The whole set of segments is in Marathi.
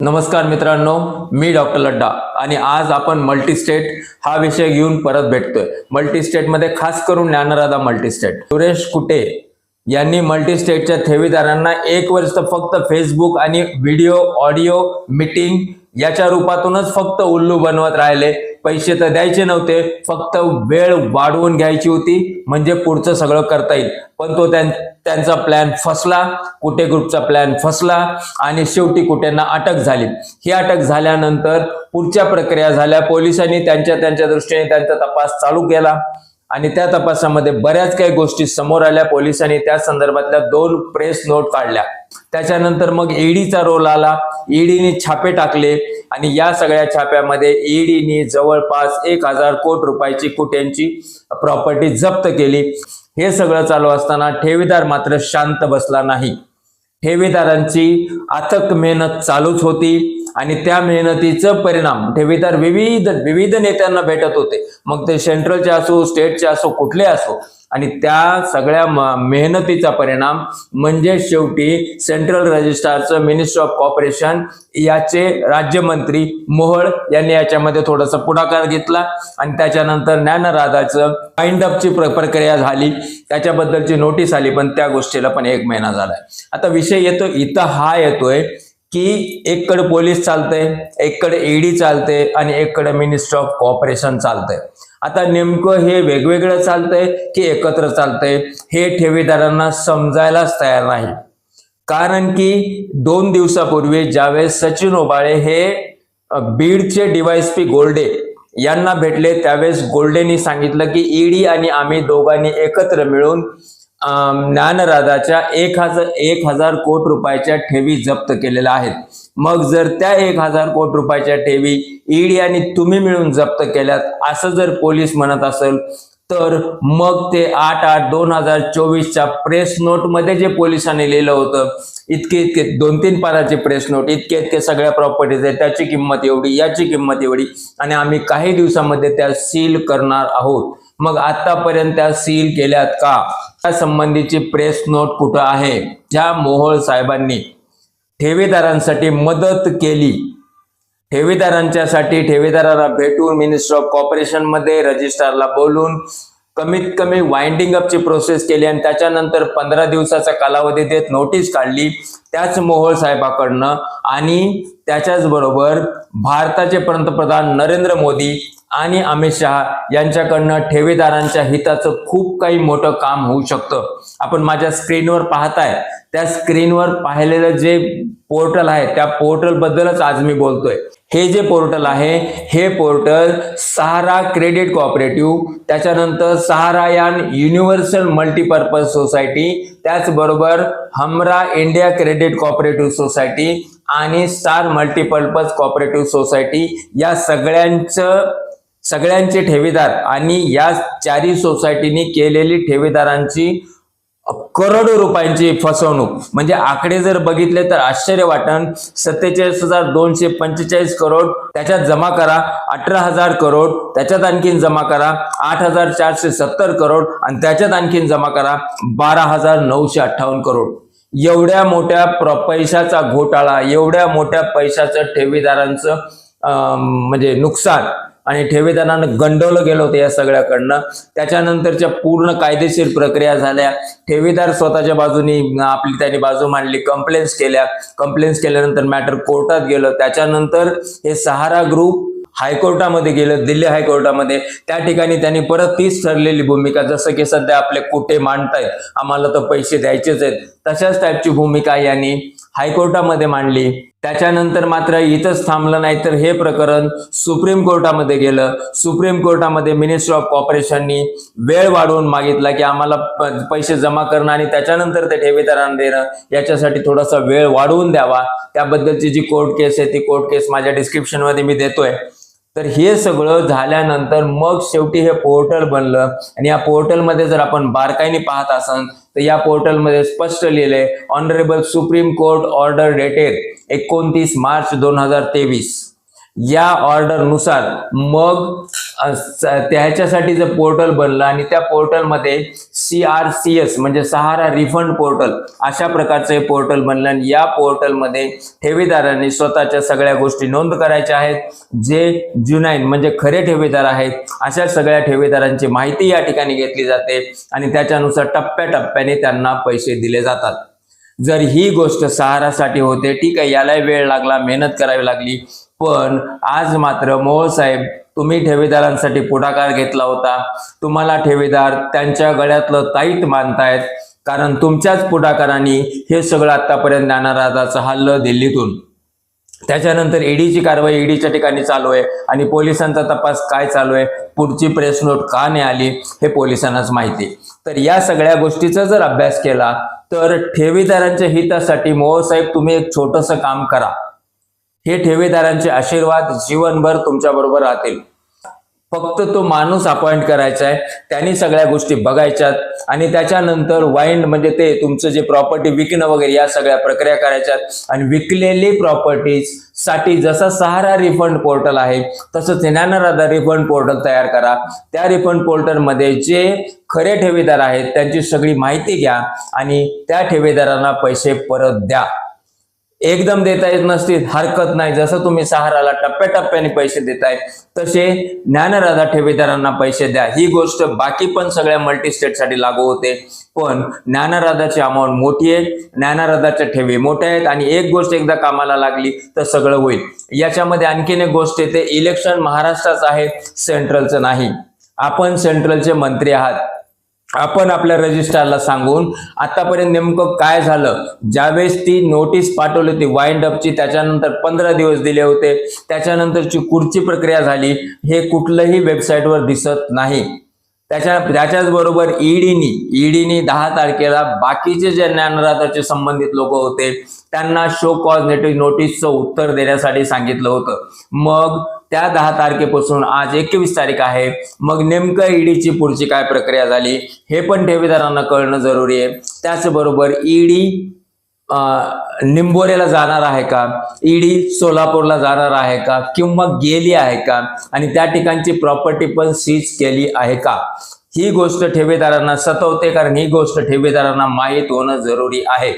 नमस्कार मित्रांनो, मी डॉक्टर लड्डा आणि आज आपण मल्टीस्टेट हा विषय घेऊन परत भेटतोय। मल्टीस्टेटमध्ये खास करून ज्ञानराधा मल्टीस्टेट सुरेश कुटे यांनी मल्टीस्टेटच्या ठेवीदारांना 1 वर्ष फक्त फेसबुक आणि व्हिडिओ ऑडिओ मीटिंग याच्या रूपातूनच फक्त उल्लू बनवत राहिले। पैसे तर द्यायचे नव्हते, फक्त वेळ वाढवून घ्यायची होती, म्हणजे पुढचं सगळं करता येईल। पण तो त्यांचा प्लॅन फसला, कुटे ग्रुपचा प्लॅन फसला आणि शेवटी कुटेंना अटक झाली। ही अटक झाल्यानंतर पुढच्या प्रक्रिया झाल्या। पोलिसांनी त्यांच्या दृष्टीने त्यांचा तपास चालू केला आणि त्या तपासामध्ये बऱ्याच काही गोष्टी समोर आल्या। पोलिसांनी त्या संदर्भातल्या 2 प्रेस नोट काढल्या। त्याच्यानंतर मग ईडीचा रोल आला। ईडीने छापे टाकले आणि या सगळ्या छाप्यामध्ये ईडीने जवळपास 1000 कोटी रुपयाची कुटेंची प्रॉपर्टी जप्त केली। हे सगळं चालू असताना ठेवीदार मात्र शांत बसला नाही। ठेवीदारांची अथक मेहनत चालूच होती आणि त्या मेहनतीचं परिणाम ठेवीदार विविध नेत्यांना भेटत होते, मग ते सेंट्रलचे असो, स्टेटचे असो, कुठले असो, आणि त्या सगळ्या मेहनतीचा परिणाम म्हणजे शेवटी सेंट्रल रजिस्ट्रारचं मिनिस्टर ऑफ कॉर्पोरेशन याचे राज्यमंत्री मोहोळ यांनी याच्यामध्ये थोडासा पुढाकार घेतला आणि त्याच्यानंतर ज्ञानराधाचं वाइंड अपची प्रक्रिया झाली, त्याच्याबद्दलची नोटीस आली, पण त्या गोष्टीला पण 1 महिना झालाय। आता विषय येतोय की एककडे पोलीस चालते, एककडे ईडी चालते आणि एककडे मिनिस्टर ऑफ कॉर्पोरेशन चालतंय। आता नेमकं हे वेगवेगळं चालतंय की एकत्र चालतंय हे ठेवीदारांना समजायलाच तयार नाही। कारण की 2 दिवसापूर्वी ज्यावेळेस सचिन ओबाळे हे बीडचे डीवायएसपी गोल्डे यांना भेटले, त्यावेळेस गोल्डेनी सांगितलं की ईडी आणि आम्ही दोघांनी एकत्र मिळून ज्ञानराधाच्या 1000 कोटी रुपयाच्या ठेवी जप्त केलेल्या आहेत। मग जर त्या 1000 कोटी रुपयाच्या ठेवी ईडी आणि तुम्ही मिळून जप्त केल्यात असं जर पोलीस म्हणत असेल, तर मग ते 8/8/2024च्या प्रेस नोट मध्ये जे पोलिसांनी लिहिलं होतं, इतके 2-3 पानाची प्रेस नोट, इतके सगळ्या प्रॉपर्टीज आहेत, त्याची किंमत एवढी, याची किंमत एवढी, आणि आम्ही काही दिवसांमध्ये त्या सील करणार आहोत। मग आतापर्यंत त्या सील केल्यात का? त्या संबंधीची प्रेस नोट कुठं आहे? ज्या मोहोळ साहेबांनी ठेवीदारांसाठी मदत केली, ठेवीदारांना भेटून मिनिस्टर ऑफ कॉर्पोरेशन मध्ये रजिस्ट्रारला बोलून कमीत कमी वाइंडिंग अपची प्रोसेस केली आणि त्याच्यानंतर 15 दिवसाचा कालावधी देत नोटीस काढली, त्याच मोहोळ साहेबांकडनं आणि त्याच्याच बरोबर भारताचे पंतप्रधान नरेंद्र मोदी आणि अमित शहा यांच्याकडनं ठेवीदारांच्या हिताचं खूप काही मोठं काम होऊ शकतं। आपण माझ्या स्क्रीनवर पाहताय, त्या स्क्रीनवर पाहिलेलं जे पोर्टल आहे त्या पोर्टल बद्दलच आज मी बोलतोय। हे जे पोर्टल आहे, हे पोर्टल सहारा क्रेडिट कोऑपरेटिव्ह, त्याच्यानंतर सहारायान युनिव्हर्सल मल्टीपर्पज सोसायटी, त्याचबरोबर हमरा इंडिया क्रेडिट कोऑपरेटिव्ह सोसायटी आणि स्टार मल्टीपर्पज कोऑपरेटिव्ह सोसायटी या सगळ्यांचे ठेवीदार आणि या 4 सोसायटीनी केलेली ठेवीदारांची करोडो रुपयांची फसवणूक, म्हणजे आकडे जर बघितले तर आश्चर्य वाटन। 47,245 करोड त्याच्यात जमा करा, 18,000 करोड त्याच्यात आणखीन जमा करा, 8,470 करोड आणि त्याच्यात आणखीन जमा करा, 12,958 करोड। एवढ्या मोठ्या पैशाचा घोटाळा, एवढ्या मोठ्या पैशाचं ठेवीदारांचं म्हणजे नुकसान आणि ठेवीदारांना गंडवलं गेलं होतं या सगळ्याकडनं। त्याच्यानंतरच्या पूर्ण कायदेशीर प्रक्रिया झाल्या, ठेवीदार स्वतःच्या बाजूनी त्यांनी बाजू मांडली, कंप्लेंट्स केल्यानंतर मॅटर कोर्टात गेलं। त्याच्यानंतर हे सहारा ग्रुप हायकोर्टामध्ये गेलं, दिल्ली हायकोर्टामध्ये, त्या ठिकाणी त्यांनी परत तीच ठरलेली भूमिका, जसं की सध्या आपले कुटे मांडतायत, आम्हाला तर पैसे द्यायचेच आहेत, तशाच टाईपची भूमिका यांनी हायकोर्टामध्ये मांडली। त्याच्यानंतर मात्र इथंच थांबलं नाही, तर हे प्रकरण सुप्रीम कोर्टामध्ये गेलं। सुप्रीम कोर्टामध्ये मिनिस्टर ऑफ कॉर्पोरेशननी वेळ वाढवून मागितला की आम्हाला पैसे जमा करणं आणि त्याच्यानंतर ते ठेवीदारांना देणं, याच्यासाठी थोडासा वेळ वाढवून द्यावा। त्याबद्दलची जी कोर्ट केस आहे ती कोर्ट केस माझ्या डिस्क्रिप्शन मध्ये मी देतोय। तर हे सगळं झाल्यानंतर मग शेवटी हे पोर्टल बनलं आणि या पोर्टलमध्ये जर आपण बारकाईने पाहत असाल तर या पोर्टलमध्ये स्पष्ट लिहिलंय, honourable supreme court order dated 29 March 2023 या ऑर्डर नुसार मग त्याच्यासाठीचं पोर्टल बनलं आणि त्या पोर्टलमध्ये CRCS म्हणजे सहारा रिफंड पोर्टल अशा प्रकारचं हे पोर्टल बनलं आणि या पोर्टलमध्ये ठेवीदारांनी स्वतःच्या सगळ्या गोष्टी नोंद करायच्या आहेत. जे जुनाईन म्हणजे खरे ठेवीदार आहेत अशा सगळ्या ठेवीदारांची माहिती या ठिकाणी घेतली जाते आणि त्याच्यानुसार टप्प्याटप्प्याने त्यांना पैसे दिले जातात. जर ही गोष्ट सहारासाठी होते, ठीक आहे, याला वेळ लागला, मेहनत करावी लागली, पण आज मात्र मोहोळ साहेब तुम्ही ठेवीदारांसाठी पुढाकार घेतला होता. तुम्हाला ठेवीदार त्यांच्या गळ्यातलं ताईत मानतायत कारण तुमच्याच पुढाकाराने हे सगळं आतापर्यंत ज्ञानराजाचं हल्लं दिल्लीतून. त्याच्यानंतर ईडीची कारवाई ईडीच्या ठिकाणी चालू आहे आणि पोलिसांचा तपास काय चालू आहे, पुढची प्रेस नोट का नाही आली हे पोलिसांनाच माहिती. तर या सगळ्या गोष्टीचा जर अभ्यास केला तर ठेवीदारांच्या हितासाठी मोहोळ साहेब तुम्ही एक छोटंसं काम करा. हे ठेवीदारांचे आशीर्वाद जीवनभर तुमच्या बरोबर राहतील. फक्त तो माणूस अपॉइंट करायचा आहे, त्यांनी सगळ्या गोष्टी बघायच्यात आणि त्याच्यानंतर वाइंड म्हणजे ते तुमचं जे प्रॉपर्टी विकणं वगैरे या सगळ्या प्रक्रिया करायच्यात आणि विकलेली प्रॉपर्टीज साठी जसा सहारा रिफंड पोर्टल आहे तसंच ज्ञानराधा रिफंड पोर्टल तयार करा. त्या रिफंड पोर्टलमध्ये जे खरे ठेवीदार आहेत त्यांची सगळी माहिती घ्या आणि त्या ठेवीदारांना पैसे परत द्या. एकदम देता येत नसतील हरकत नाही, जसं तुम्ही सहाराला टप्प्याटप्प्याने पैसे देताय तसे ज्ञानराधा ठेवीदारांना पैसे द्या. ही गोष्ट बाकी पण सगळ्या मल्टीस्टेटसाठी लागू होते, पण ज्ञानराधाची अमाऊंट मोठी आहे, ज्ञानराधाच्या ठेवी मोठ्या आहेत आणि एक गोष्ट एकदा कामाला लागली तर सगळं होईल. याच्यामध्ये आणखीन एक गोष्ट येते, इलेक्शन महाराष्ट्राचं आहे, सेंट्रलचं नाही. आपण सेंट्रलचे मंत्री आहात, आपण आपल्या रजिस्ट्रारला सांगून आतापर्यंत नेमकं काय झालं, ज्यावेळेस ती नोटीस पाठवली होती वाइंड अपची त्याच्यानंतर 15 दिवस दिले होते, त्याच्यानंतरची पुढची प्रक्रिया झाली, हे कुठलंही वेबसाईटवर दिसत नाही. त्याच्याच बरोबर ईडीनी 10 तारखेला बाकीचे जे ज्ञानराधाचे संबंधित लोक होते त्यांना शो कॉज नोटीसचं उत्तर देण्यासाठी सांगितलं होतं. मग त्या 10 तारखेपासून आज 21 तारीख आहे, मग नेमकं ईडीची पुढची काय प्रक्रिया झाली हे पण ठेवीदारांना कळणं जरुरी आहे. त्याचबरोबर ईडी निंबोरेला जाणार आहे का, ईडी सोलापूरला जाणार आहे का किंवा गेली आहे का आणि त्या ठिकाणची प्रॉपर्टी पण सीज केली आहे का, ही गोष्ट ठेवीदारांना सतवते. कारण ही गोष्ट ठेवीदारांना माहीत होणं जरुरी आहे.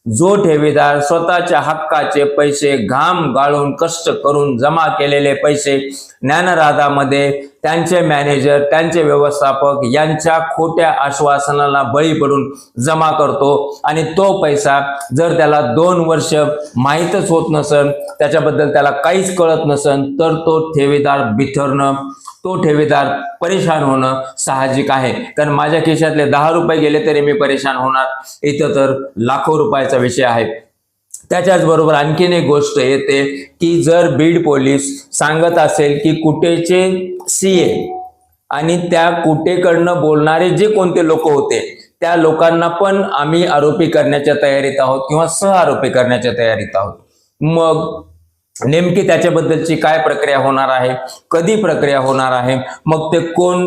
जो ठेवीदार स्वतःच्या हक्काचे पैसे घाम गाळून कष्ट करून जमा केलेले पैसे ज्ञानराधामध्ये त्यांचे मॅनेजर त्यांचे व्यवस्थापक यांच्या खोट्या आश्वासनाला बळी पडून जमा करतो आणि तो पैसा जर त्याला 2 वर्ष माहीतच होत नसेल, त्याच्याबद्दल त्याला काहीच कळत नसेल, तर तो ठेवीदार बिथरणं, तो ठेवीदार परेशान होणं साहजिक आहे. कारण माझ्या खिशातले 10 रुपये गेले तरी मी परेशान होणार, इथं तर लाखो रुपयाचा विषय आहे. त्याच्याच बरोबर आणखीन एक गोष्ट येते की जर बीड पोलीस सांगत असेल की कुटेचे सीए आणि त्या कुटेकडनं बोलणारे जे कोणते लोक होते त्या लोकांना पण आम्ही आरोपी करण्याच्या तयारीत आहोत किंवा सह आरोपी करण्याच्या तयारीत आहोत. मग नेमकी त्याच्याबद्दलची काय प्रक्रिया होणार आहे, कधी प्रक्रिया होणार आहे, मग ते कोण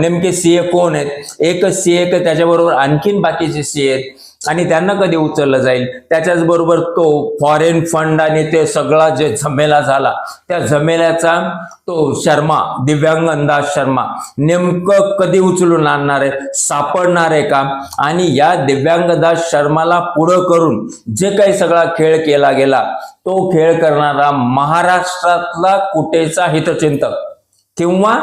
नेमके सीए कोण आहेत, एक सीए का त्याच्याबरोबर आणखीन बाकीचे सीए आहेत आणि त्यांना कधी उचललं जाईल. त्याच्याच बरोबर तो फॉरेन फंड आणि ते सगळा जे झमेला झाला त्या झमेल्याचा तो शर्मा, दिव्यांग अंदाज शर्मा नेमकं कधी उचलून आणणार आहे, सापडणार आहे का, आणि या दिव्यांग अंदाज शर्माला पुढं करून जे काही सगळा खेळ केला गेला तो खेळ करणारा महाराष्ट्रातला कुटेचा हितचिंतक किंवा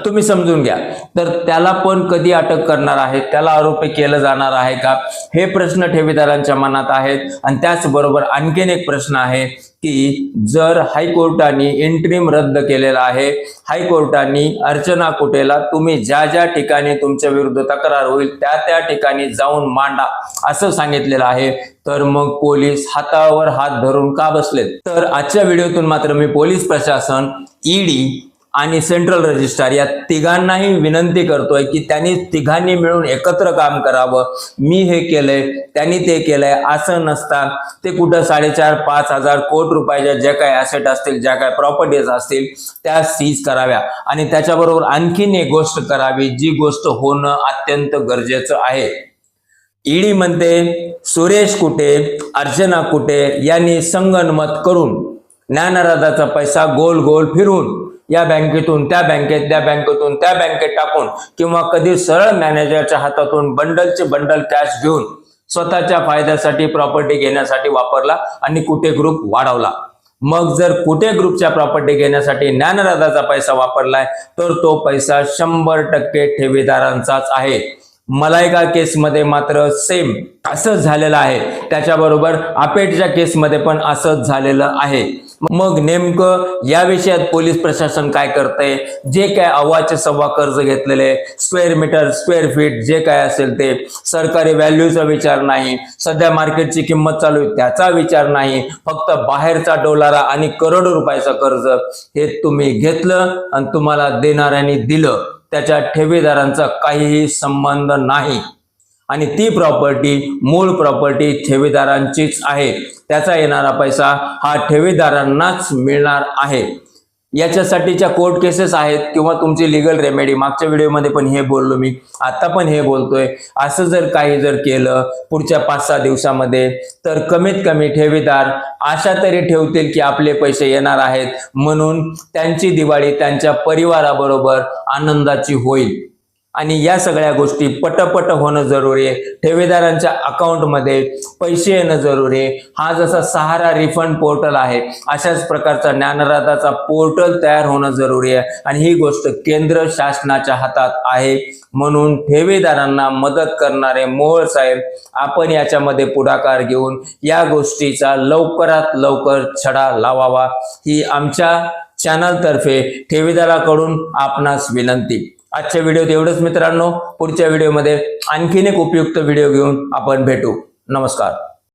तुम्ही समजून घ्या तर त्याला पण कधी अटक करणार आहे, त्याला आरोपी केलं जाणार आहे का, हे प्रश्न ठेवीदारांच्या मनात आहेत. आणि त्याचबरोबर आणखीन एक प्रश्न आहे की जर हायकोर्टाने इंटरिम रद्द केलेला आहे, हायकोर्टाने अर्चना कुटेला तुम्ही ज्या ज्या ठिकाणी तुमच्या विरुद्ध तक्रार होईल त्या त्या ठिकाणी जाऊन मांडा असं सांगितलेलं आहे, तर मग पोलीस हातावर हात धरून का बसलेत. तर आजच्या व्हिडिओतून मात्र मी पोलीस प्रशासन, ईडी आणि सेंट्रल रजिस्ट्रार या तिघांनाही विनंती करतोय की त्यांनी तिघांनी मिळून एकत्र काम करावं. मी हे केलंय, त्यांनी ते केलंय असं नसता. ते कुठं 4.5-5 हजार कोटी रुपयाच्या ज्या काही ऍसेट असतील, ज्या काही प्रॉपर्टीज असतील त्या सीज कराव्या आणि त्याच्याबरोबर आणखीन एक गोष्ट करावी जी गोष्ट होणं अत्यंत गरजेचं आहे. ईडी म्हणते सुरेश कुटे, अर्चना कुटे यांनी संगनमत करून ज्ञानराजाचा पैसा गोल गोल फिरून या बँकेतून त्या बँकेत, त्या बँकेतून त्या बँकेत टाकून किंवा कधी सरळ मॅनेजरच्या हातातून बंडलचे बंडल कॅश घेऊन स्वतःच्या फायद्यासाठी प्रॉपर्टी घेण्यासाठी वापरला आणि कुटे ग्रुप वाढवला। मग जर कुटे ग्रुपच्या प्रॉपर्टी घेण्यासाठी ज्ञानराजाचा पैसा वापरलाय तर तो पैसा 100% ठेवीदारांचाच आहे। मलायका केसमध्ये मात्र सेम असंच झालेलं आहे, त्याच्याबरोबर आपेटच्या केसमध्ये पण असंच झालेलं आहे। मग नेमकं या विषयात पोलीस प्रशासन काय करतंय? जे काय अव्वाचे सव्वा कर्ज घेतलेले, स्क्वेअर मीटर स्क्वेअर फीट जे काय असेल ते, सरकारी व्हॅल्यूचा विचार नाही, सध्या मार्केटची किंमत चालू आहे त्याचा विचार नाही, फक्त बाहेरचा डोलारा आणि करोडो रुपयाचं कर्ज हे तुम्ही घेतलं आणि तुम्हाला देणाऱ्यांनी दिलं, त्याच्या ठेवीदारांचा काहीही संबंध नाही आणि ती प्रॉपर्टी मूळ प्रॉपर्टी ठेवीदारांचीच आहे। त्याचा येणारा पैसा हा ठेवीदारांनाच मिळणार आहे। याच्यासाठीच्या कोर्ट केसेस आहेत किंवा तुमची लीगल रेमेडी, मागच्या व्हिडिओमध्ये पण हे बोललो मी, आता पण हे बोलतोय। असं जर काही जर केलं पुढच्या 5-6 दिवसामध्ये तर कमीत कमी ठेवीदार आशा तरी ठेवतील की आपले पैसे येणार आहेत, म्हणून त्यांची दिवाळी त्यांच्या परिवाराबरोबर आनंदाची होईल। आणि या सगळ्या गोष्टी पटपट होणं जरुरी आहे। ठेवीदारांच्या अकाउंटमध्ये पैसे येणं जरुरी आहे। हा जसा सहारा रिफंड पोर्टल आहे अशाच प्रकारचा ज्ञानराजाचा पोर्टल तयार होणं जरुरी आहे आणि ही गोष्ट केंद्र शासनाच्या हातात आहे। म्हणून ठेवीदारांना मदत करणारे मोहोळ साहेब, आपण याच्यामध्ये पुढाकार घेऊन या गोष्टीचा लवकरात लवकर छडा लावावा ही आमच्या चॅनल तर्फे ठेवीदाराकडून आपणास विनंती। आजच्या व्हिडिओत एवढंच मित्रांनो, पुढच्या व्हिडिओमध्ये आणखीन एक उपयुक्त व्हिडिओ घेऊन आपण भेटू। नमस्कार।